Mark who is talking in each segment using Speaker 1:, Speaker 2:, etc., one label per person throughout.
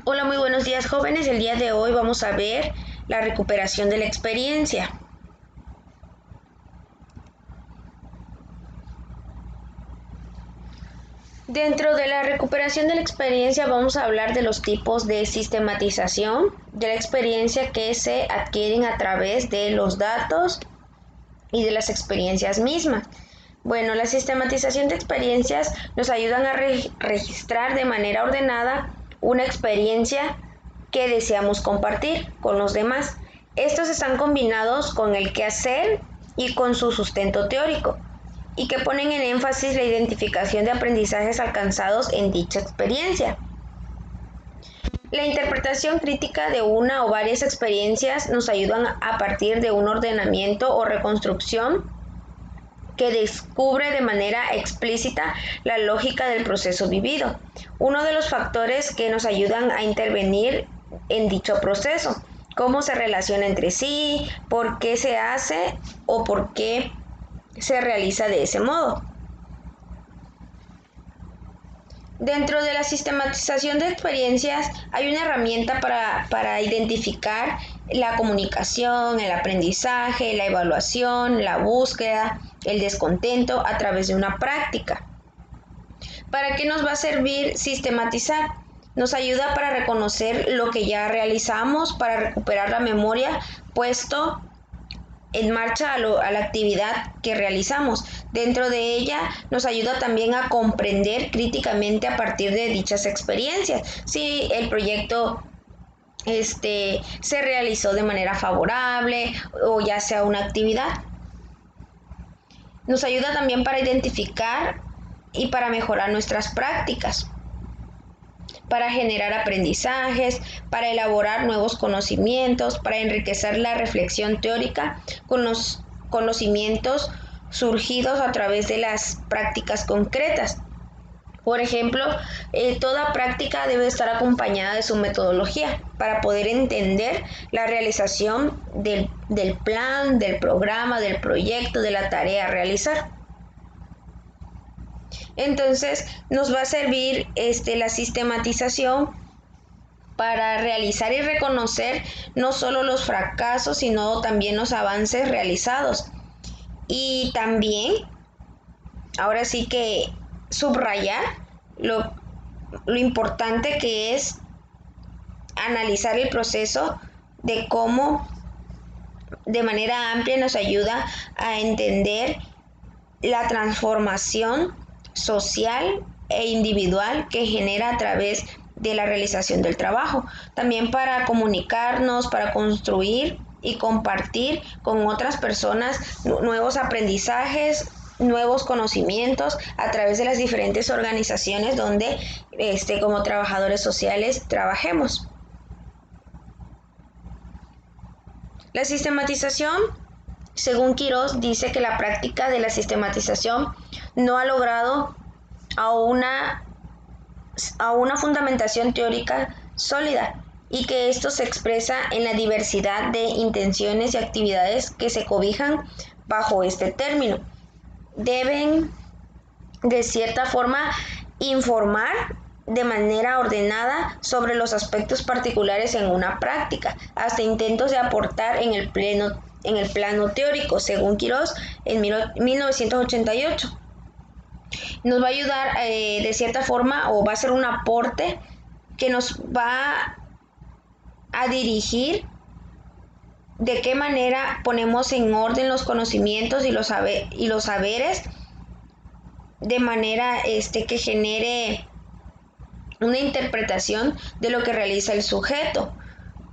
Speaker 1: Hola, muy buenos días jóvenes. El día de hoy vamos a ver la recuperación de la experiencia. Dentro de la recuperación de la experiencia vamos a hablar de los tipos de sistematización de la experiencia que se adquieren a través de los datos y de las experiencias mismas. Bueno, la sistematización de experiencias nos ayudan a registrar de manera ordenada una experiencia que deseamos compartir con los demás. Estos están combinados con el quehacer y con su sustento teórico, y que ponen en énfasis la identificación de aprendizajes alcanzados en dicha experiencia. La interpretación crítica de una o varias experiencias nos ayudan a partir de un ordenamiento o reconstrucción que descubre de manera explícita la lógica del proceso vivido, uno de los factores que nos ayudan a intervenir en dicho proceso, cómo se relaciona entre sí, por qué se hace o por qué se realiza de ese modo. Dentro de la sistematización de experiencias hay una herramienta para identificar la comunicación, el aprendizaje, la evaluación, la búsqueda, el descontento a través de una práctica. ¿Para qué nos va a servir sistematizar? Nos ayuda para reconocer lo que ya realizamos, para recuperar la memoria, puesto en marcha a la actividad que realizamos. Dentro de ella nos ayuda también a comprender críticamente a partir de dichas experiencias si el proyecto se realizó de manera favorable o ya sea una actividad. Nos ayuda también para identificar y para mejorar nuestras prácticas, para generar aprendizajes, para elaborar nuevos conocimientos, para enriquecer la reflexión teórica con los conocimientos surgidos a través de las prácticas concretas. Por ejemplo, toda práctica debe estar acompañada de su metodología para poder entender la realización del plan, del programa, del proyecto, de la tarea a realizar. Entonces nos va a servir la sistematización para realizar y reconocer no solo los fracasos, sino también los avances realizados. Y también, ahora sí que subrayar lo importante que es analizar el proceso de cómo de manera amplia nos ayuda a entender la transformación social e individual que genera a través de la realización del trabajo. También para comunicarnos, para construir y compartir con otras personas nuevos aprendizajes, nuevos conocimientos a través de las diferentes organizaciones donde como trabajadores sociales trabajemos. La sistematización, según Quirós, dice que la práctica de la sistematización no ha logrado a una fundamentación teórica sólida, y que esto se expresa en la diversidad de intenciones y actividades que se cobijan bajo este término. Deben, de cierta forma, informar de manera ordenada sobre los aspectos particulares en una práctica, hasta intentos de aportar en el plano teórico, según Quirós en 1988. Nos va a ayudar de cierta forma, o va a ser un aporte que nos va a dirigir de qué manera ponemos en orden los conocimientos y los saberes de manera que genere una interpretación de lo que realiza el sujeto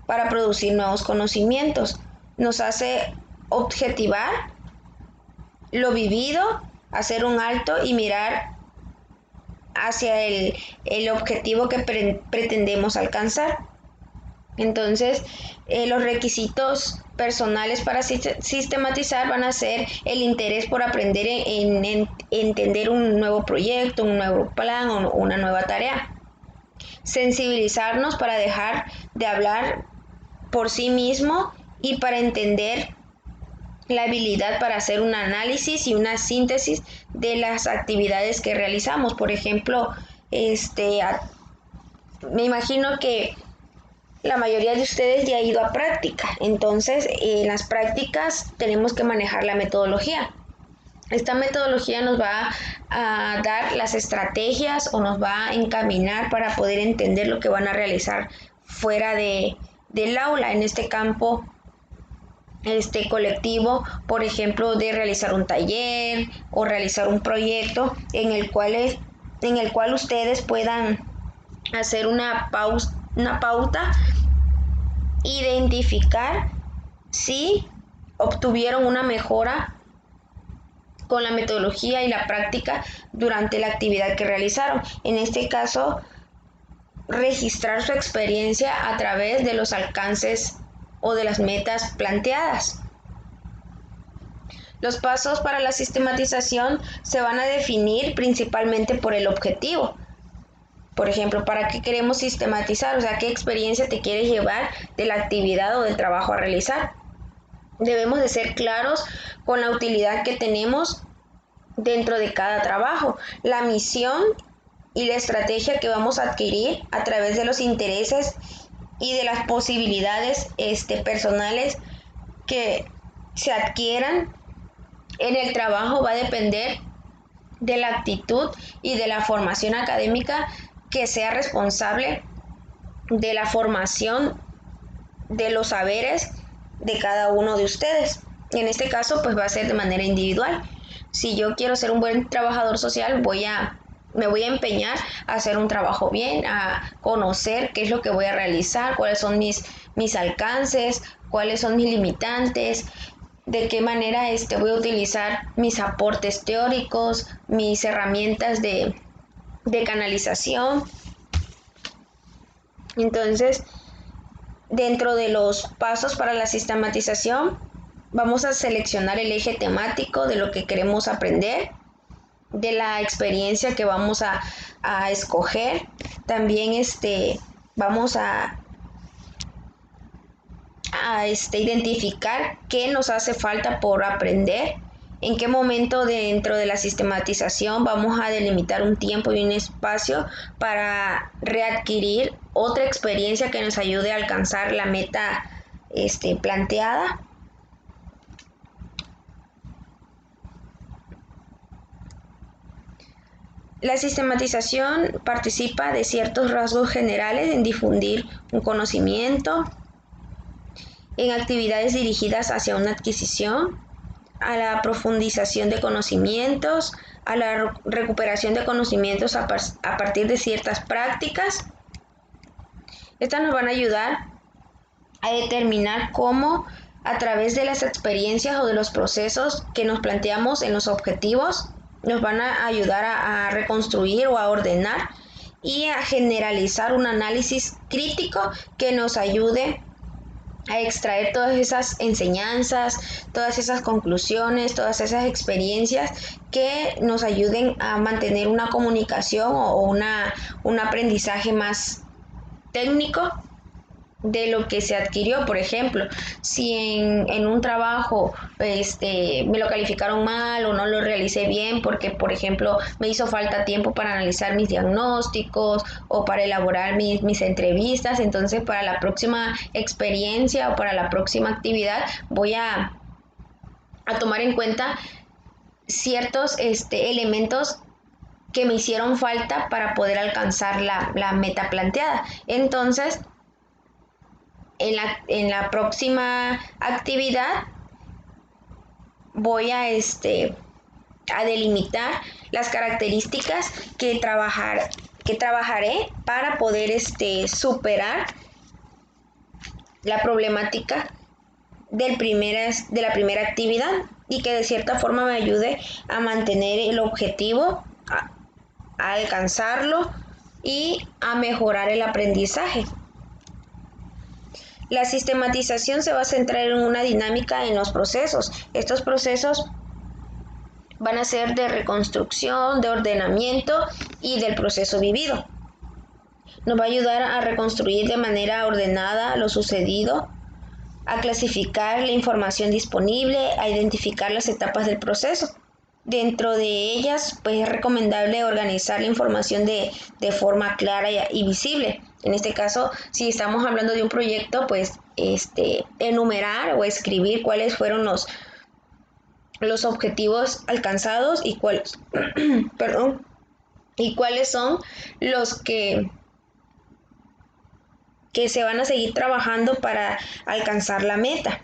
Speaker 1: para producir nuevos conocimientos. Nos hace objetivar lo vivido, hacer un alto y mirar hacia el objetivo que pretendemos alcanzar. Entonces, los requisitos personales para sistematizar van a ser el interés por aprender en entender un nuevo proyecto, un nuevo plan o una nueva tarea. Sensibilizarnos para dejar de hablar por sí mismo y para entender la habilidad para hacer un análisis y una síntesis de las actividades que realizamos. Por ejemplo, Me imagino que la mayoría de ustedes ya ha ido a práctica, entonces en las prácticas tenemos que manejar la metodología. Esta metodología nos va a dar las estrategias o nos va a encaminar para poder entender lo que van a realizar fuera del aula, en este campo colectivo, por ejemplo, de realizar un taller o realizar un proyecto en el cual ustedes puedan hacer una pauta, identificar si obtuvieron una mejora con la metodología y la práctica durante la actividad que realizaron. En este caso, registrar su experiencia a través de los alcances o de las metas planteadas. Los pasos para la sistematización se van a definir principalmente por el objetivo. Por ejemplo, ¿para qué queremos sistematizar? O sea, ¿qué experiencia te quieres llevar de la actividad o del trabajo a realizar? Debemos de ser claros con la utilidad que tenemos dentro de cada trabajo, la misión y la estrategia que vamos a adquirir a través de los intereses y de las posibilidades personales que se adquieran en el trabajo va a depender de la actitud y de la formación académica que sea responsable de la formación de los saberes de cada uno de ustedes. En este caso, pues va a ser de manera individual. Si yo quiero ser un buen trabajador social, me voy a empeñar a hacer un trabajo bien, a conocer qué es lo que voy a realizar, cuáles son mis alcances, cuáles son mis limitantes, de qué manera voy a utilizar mis aportes teóricos, mis herramientas de canalización. Entonces, dentro de los pasos para la sistematización, vamos a seleccionar el eje temático de lo que queremos aprender, de la experiencia que vamos a escoger. También vamos a identificar qué nos hace falta por aprender, en qué momento dentro de la sistematización vamos a delimitar un tiempo y un espacio para readquirir otra experiencia que nos ayude a alcanzar la meta planteada. La sistematización participa de ciertos rasgos generales en difundir un conocimiento, en actividades dirigidas hacia una adquisición, a la profundización de conocimientos, a la recuperación de conocimientos a partir de ciertas prácticas. Estas nos van a ayudar a determinar cómo, a través de las experiencias o de los procesos que nos planteamos en los objetivos, nos van a ayudar a reconstruir o a ordenar y a generalizar un análisis crítico que nos ayude a extraer todas esas enseñanzas, todas esas conclusiones, todas esas experiencias que nos ayuden a mantener una comunicación o un aprendizaje más técnico de lo que se adquirió. Por ejemplo, si en un trabajo me lo calificaron mal o no lo realicé bien porque, por ejemplo, me hizo falta tiempo para analizar mis diagnósticos o para elaborar mis entrevistas, entonces para la próxima experiencia o para la próxima actividad voy a tomar en cuenta ciertos elementos que me hicieron falta para poder alcanzar la meta planteada. Entonces, en la próxima actividad voy a delimitar las características que trabajaré para poder superar la problemática de la primera actividad y que de cierta forma me ayude a mantener el objetivo, a alcanzarlo y a mejorar el aprendizaje. La sistematización se va a centrar en una dinámica en los procesos. Estos procesos van a ser de reconstrucción, de ordenamiento y del proceso vivido. Nos va a ayudar a reconstruir de manera ordenada lo sucedido, a clasificar la información disponible, a identificar las etapas del proceso. Dentro de ellas, pues es recomendable organizar la información de forma clara y visible. En este caso, si estamos hablando de un proyecto, pues enumerar o escribir cuáles fueron los objetivos alcanzados y cuáles, perdón, y cuáles son los que se van a seguir trabajando para alcanzar la meta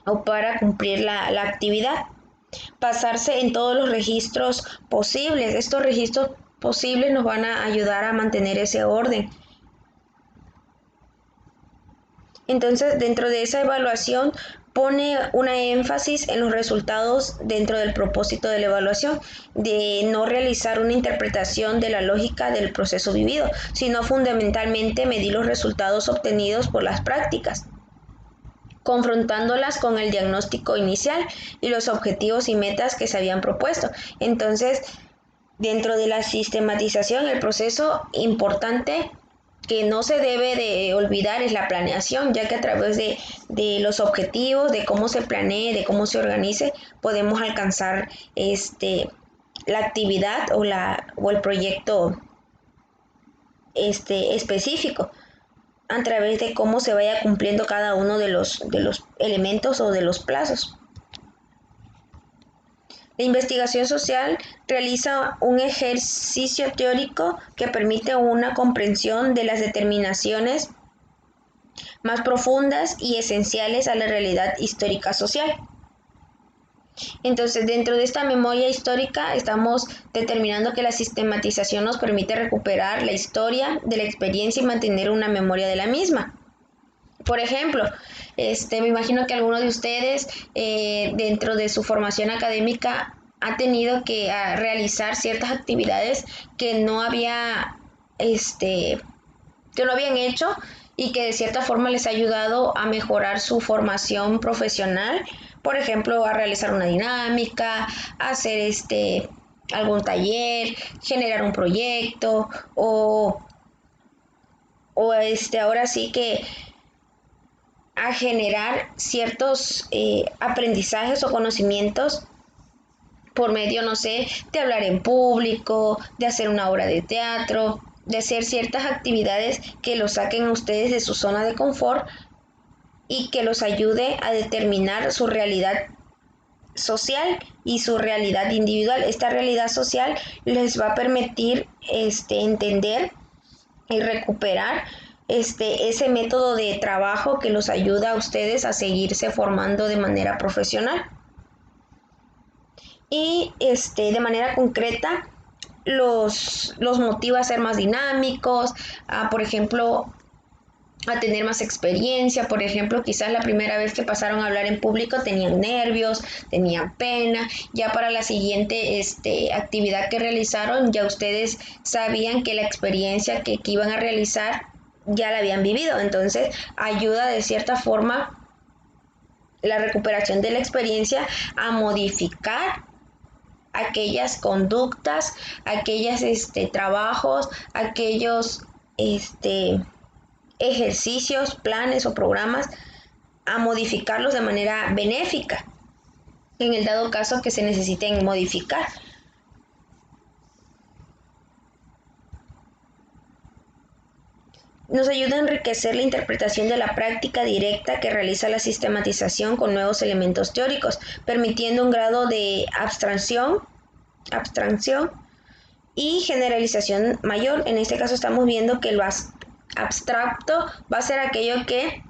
Speaker 1: o para cumplir la actividad. Basarse en todos los registros posibles. Estos registros posibles nos van a ayudar a mantener ese orden. Entonces, dentro de esa evaluación, pone una énfasis en los resultados dentro del propósito de la evaluación, de no realizar una interpretación de la lógica del proceso vivido, sino fundamentalmente medir los resultados obtenidos por las prácticas, confrontándolas con el diagnóstico inicial y los objetivos y metas que se habían propuesto. Entonces, dentro de la sistematización, el proceso importante que no se debe de olvidar es la planeación, ya que a través de los objetivos, de cómo se planee, de cómo se organice, podemos alcanzar la actividad o el proyecto específico, a través de cómo se vaya cumpliendo cada uno de los elementos o de los plazos. La investigación social realiza un ejercicio teórico que permite una comprensión de las determinaciones más profundas y esenciales a la realidad histórica social. Entonces, dentro de esta memoria histórica estamos determinando que la sistematización nos permite recuperar la historia de la experiencia y mantener una memoria de la misma. Por ejemplo, me imagino que alguno de ustedes dentro de su formación académica ha tenido que realizar ciertas actividades que no habían hecho y que de cierta forma les ha ayudado a mejorar su formación profesional. Por ejemplo, a realizar una dinámica, a hacer algún taller, generar un proyecto o ahora sí que a generar ciertos aprendizajes o conocimientos por medio, no sé, de hablar en público, de hacer una obra de teatro, de hacer ciertas actividades que los saquen a ustedes de su zona de confort y que los ayude a determinar su realidad social y su realidad individual. Esta realidad social les va a permitir entender y recuperar ese método de trabajo que los ayuda a ustedes a seguirse formando de manera profesional. Y de manera concreta los motiva a ser más dinámicos, por ejemplo, a tener más experiencia. Por ejemplo, quizás la primera vez que pasaron a hablar en público tenían nervios, tenían pena. Ya para la siguiente actividad que realizaron, ya ustedes sabían que la experiencia que iban a realizar ya la habían vivido. Entonces, ayuda de cierta forma la recuperación de la experiencia a modificar aquellas conductas, aquellos trabajos, aquellos ejercicios, planes o programas, a modificarlos de manera benéfica en el dado caso que se necesiten modificar. Nos ayuda a enriquecer la interpretación de la práctica directa que realiza la sistematización con nuevos elementos teóricos, permitiendo un grado de abstracción y generalización mayor. En este caso estamos viendo que lo abstracto va a ser aquello que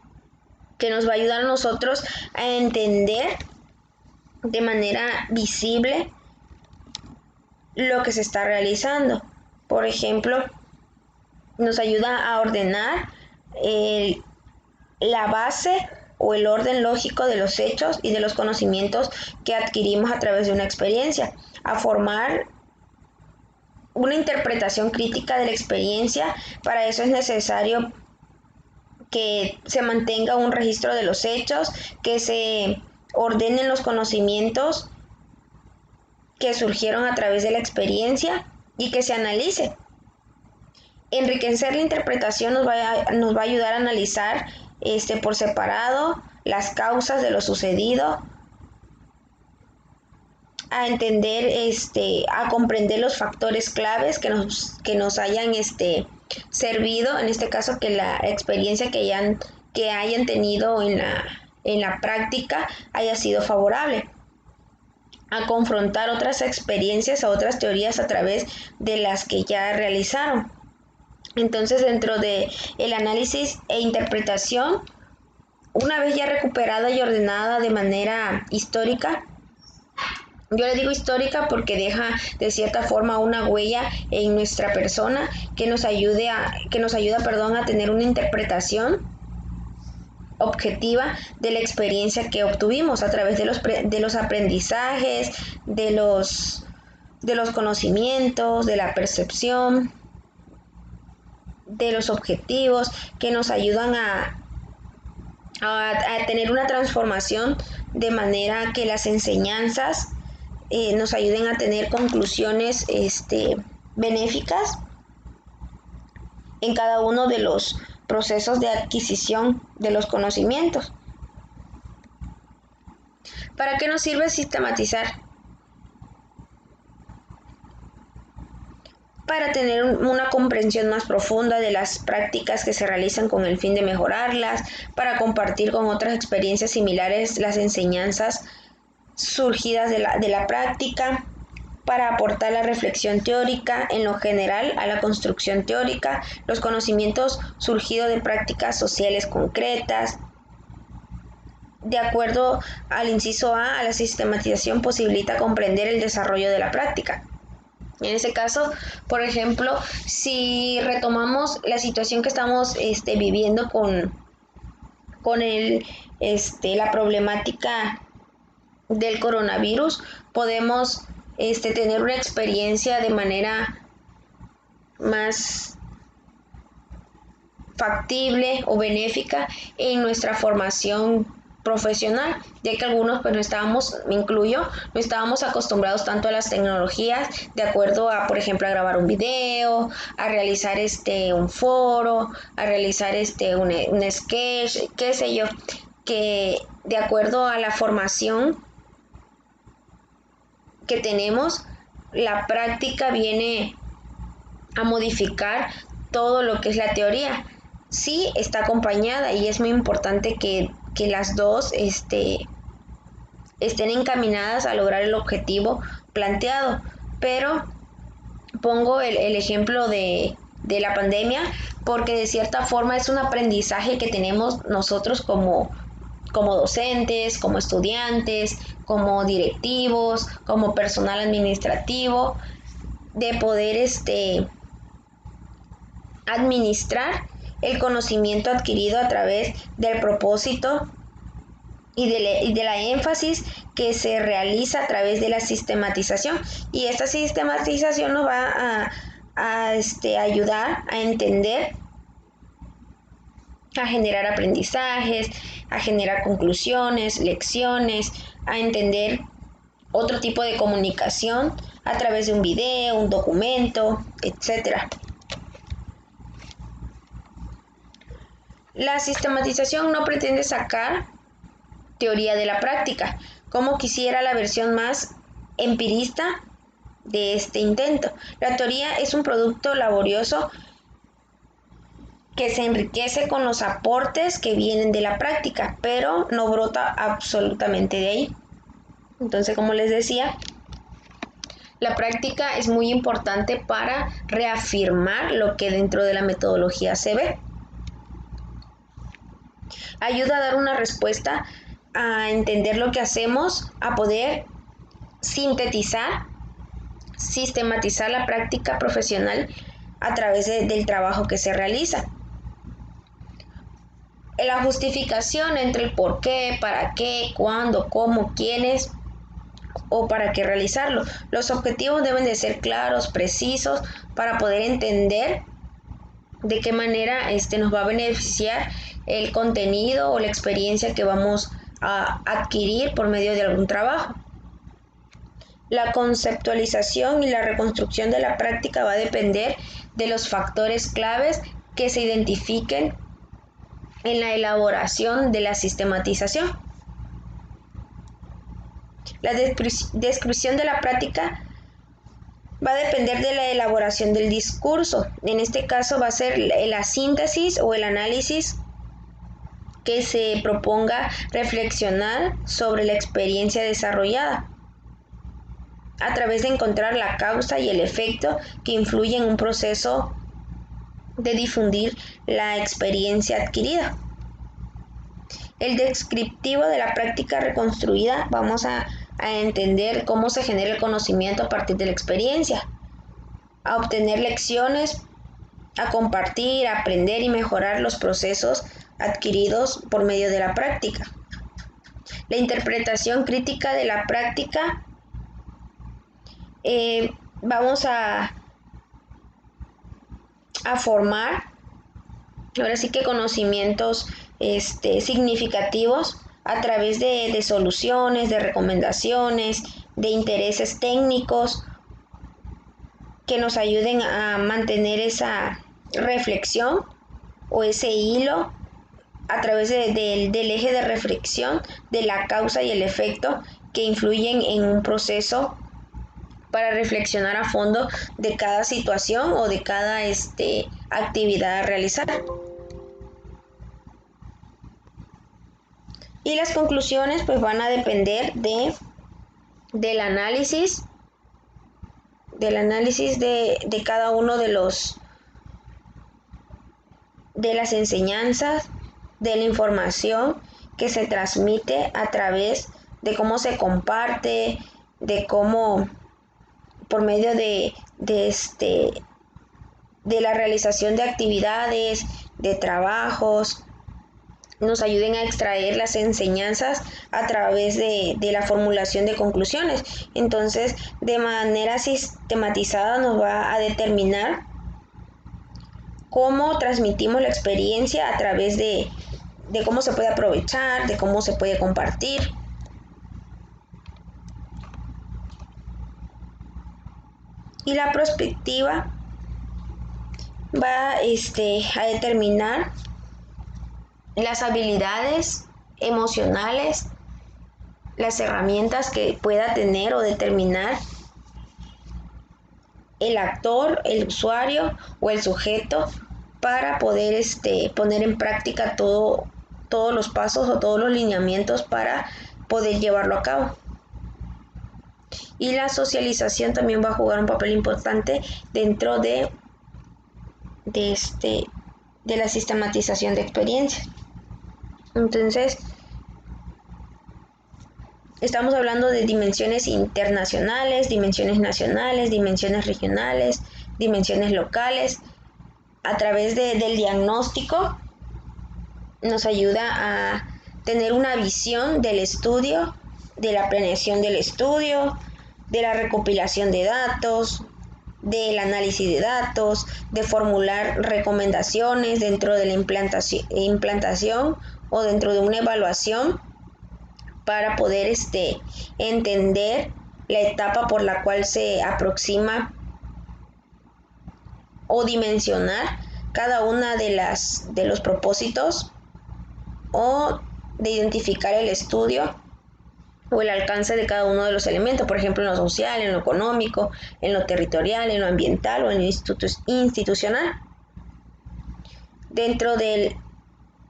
Speaker 1: nos va a ayudar a nosotros a entender de manera visible lo que se está realizando. Por ejemplo, nos ayuda a ordenar la base o el orden lógico de los hechos y de los conocimientos que adquirimos a través de una experiencia, a formar una interpretación crítica de la experiencia. Para eso es necesario que se mantenga un registro de los hechos, que se ordenen los conocimientos que surgieron a través de la experiencia y que se analice. Enriquecer la interpretación nos va a ayudar a analizar por separado las causas de lo sucedido, a entender, a comprender los factores claves que nos hayan servido, en este caso, que la experiencia que hayan tenido en la práctica haya sido favorable a confrontar otras experiencias, a otras teorías a través de las que ya realizaron. Entonces, dentro de el análisis e interpretación, una vez ya recuperada y ordenada de manera histórica, yo le digo histórica porque deja de cierta forma una huella en nuestra persona que nos ayuda, a tener una interpretación objetiva de la experiencia que obtuvimos a través de los aprendizajes, de los conocimientos, de la percepción, de los objetivos que nos ayudan a tener una transformación de manera que las enseñanzas nos ayuden a tener conclusiones benéficas en cada uno de los procesos de adquisición de los conocimientos. ¿Para qué nos sirve sistematizar? Para tener una comprensión más profunda de las prácticas que se realizan con el fin de mejorarlas, para compartir con otras experiencias similares las enseñanzas surgidas de la práctica, para aportar la reflexión teórica en lo general a la construcción teórica, los conocimientos surgidos de prácticas sociales concretas. De acuerdo al inciso A, la sistematización posibilita comprender el desarrollo de la práctica. En ese caso, por ejemplo, si retomamos la situación que estamos viviendo con la problemática del coronavirus, podemos tener una experiencia de manera más factible o benéfica en nuestra formación profesional, ya que algunos, pues no estábamos, me incluyo, no estábamos acostumbrados tanto a las tecnologías, de acuerdo a, por ejemplo, a grabar un video, a realizar un foro, a realizar un sketch, qué sé yo, que de acuerdo a la formación que tenemos, la práctica viene a modificar todo lo que es la teoría. Sí está acompañada y es muy importante que las dos estén encaminadas a lograr el objetivo planteado, pero pongo el ejemplo de la pandemia porque de cierta forma es un aprendizaje que tenemos nosotros como docentes, como estudiantes, como directivos, como personal administrativo, de poder administrar el conocimiento adquirido a través del propósito y de la énfasis que se realiza a través de la sistematización. Y esta sistematización nos va a ayudar a entender, a generar aprendizajes, a generar conclusiones, lecciones, a entender otro tipo de comunicación a través de un video, un documento, etc. La sistematización no pretende sacar teoría de la práctica, como quisiera la versión más empirista de este intento. La teoría es un producto laborioso que se enriquece con los aportes que vienen de la práctica, pero no brota absolutamente de ahí. Entonces, como les decía, la práctica es muy importante para reafirmar lo que dentro de la metodología se ve. Ayuda a dar una respuesta, a entender lo que hacemos, a poder sintetizar, sistematizar la práctica profesional a través del trabajo que se realiza. La justificación entre el por qué, para qué, cuándo, cómo, quiénes o para qué realizarlo. Los objetivos deben de ser claros, precisos, para poder entender de qué manera nos va a beneficiar el contenido o la experiencia que vamos a adquirir por medio de algún trabajo. La conceptualización y la reconstrucción de la práctica va a depender de los factores claves que se identifiquen en la elaboración de la sistematización. La descripción de la práctica va a depender de la elaboración del discurso. En este caso va a ser la síntesis o el análisis que se proponga reflexionar sobre la experiencia desarrollada a través de encontrar la causa y el efecto que influye en un proceso de difundir la experiencia adquirida. El descriptivo de la práctica reconstruida, vamos a entender cómo se genera el conocimiento a partir de la experiencia, a obtener lecciones, a compartir, a aprender y mejorar los procesos adquiridos por medio de la práctica. La interpretación crítica de la práctica, vamos a formar, ahora sí que conocimientos significativos a través de soluciones, de recomendaciones, de intereses técnicos que nos ayuden a mantener esa reflexión o ese hilo a través del eje de reflexión de la causa y el efecto que influyen en un proceso para reflexionar a fondo de cada situación o de cada actividad a realizar. Y las conclusiones pues van a depender del análisis de cada uno de las enseñanzas, de la información que se transmite a través de cómo se comparte, de cómo por medio de la realización de actividades, de trabajos, nos ayuden a extraer las enseñanzas a través de la formulación de conclusiones. Entonces, de manera sistematizada nos va a determinar cómo transmitimos la experiencia a través de cómo se puede aprovechar, de cómo se puede compartir. Y la prospectiva va a determinar las habilidades emocionales, las herramientas que pueda tener o determinar el actor, el usuario o el sujeto para poder poner en práctica todos los pasos o todos los lineamientos para poder llevarlo a cabo. Y la socialización también va a jugar un papel importante dentro de la sistematización de experiencias. Entonces, estamos hablando de dimensiones internacionales, dimensiones nacionales, dimensiones regionales, dimensiones locales. A través del diagnóstico nos ayuda a tener una visión del estudio, de la planeación del estudio, de la recopilación de datos, del análisis de datos, de formular recomendaciones dentro de la implantación o dentro de una evaluación para poder entender la etapa por la cual se aproxima o dimensionar cada una de los propósitos o de identificar el estudio o el alcance de cada uno de los elementos, por ejemplo, en lo social, en lo económico, en lo territorial, en lo ambiental o en lo institucional. Dentro de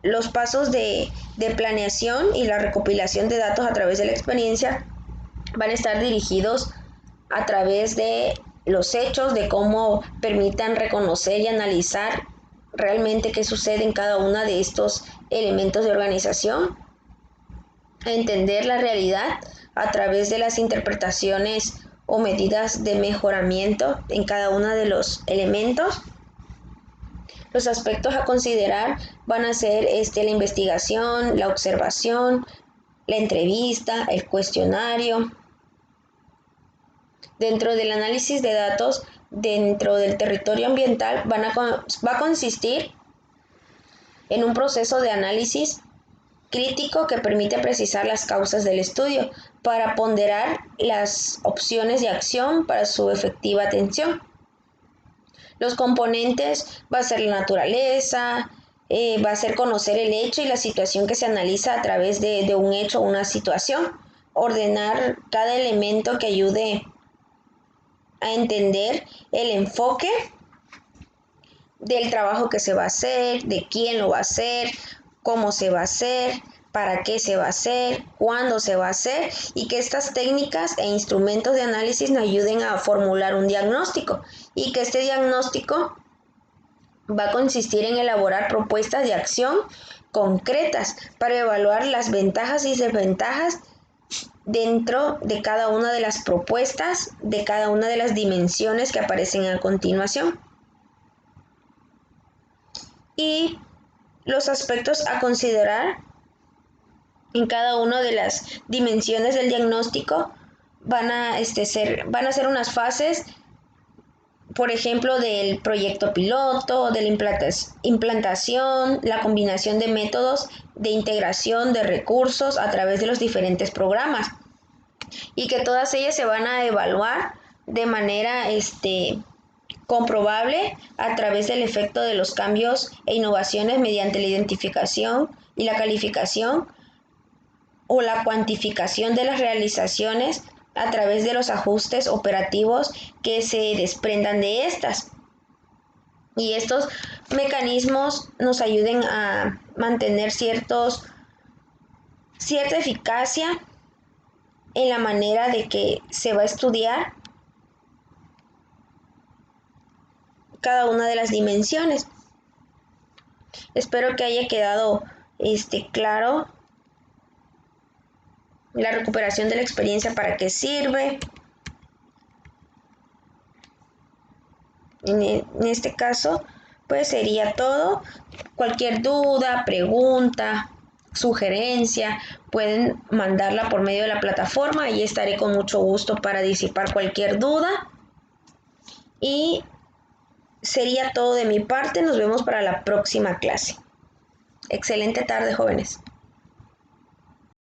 Speaker 1: los pasos de planeación y la recopilación de datos a través de la experiencia van a estar dirigidos a través de los hechos, de cómo permitan reconocer y analizar realmente qué sucede en cada uno de estos elementos de organización, a entender la realidad a través de las interpretaciones o medidas de mejoramiento en cada uno de los elementos. Los aspectos a considerar van a ser la investigación, la observación, la entrevista, el cuestionario. Dentro del análisis de datos, dentro del territorio ambiental, va a consistir en un proceso de análisis crítico que permite precisar las causas del estudio para ponderar las opciones de acción para su efectiva atención. Los componentes va a ser la naturaleza, va a ser conocer el hecho y la situación que se analiza a través de un hecho o una situación, ordenar cada elemento que ayude a entender el enfoque del trabajo que se va a hacer, de quién lo va a hacer, cómo se va a hacer, para qué se va a hacer, cuándo se va a hacer, y que estas técnicas e instrumentos de análisis nos ayuden a formular un diagnóstico, y que este diagnóstico va a consistir en elaborar propuestas de acción concretas para evaluar las ventajas y desventajas dentro de cada una de las propuestas, de cada una de las dimensiones que aparecen a continuación. Y los aspectos a considerar en cada una de las dimensiones del diagnóstico van a ser unas fases, por ejemplo, del proyecto piloto, de la implantación, la combinación de métodos de integración de recursos a través de los diferentes programas, y que todas ellas se van a evaluar de manera comprobable a través del efecto de los cambios e innovaciones mediante la identificación y la calificación o la cuantificación de las realizaciones a través de los ajustes operativos que se desprendan de estas. Y estos mecanismos nos ayuden a mantener cierta eficacia en la manera de que se va a estudiar cada una de las dimensiones. Espero que haya quedado claro la recuperación de la experiencia, para qué sirve. En este caso, pues sería todo. Cualquier duda, pregunta, sugerencia, pueden mandarla por medio de la plataforma y estaré con mucho gusto para disipar cualquier duda. Y sería todo de mi parte. Nos vemos para la próxima clase. Excelente tarde, jóvenes.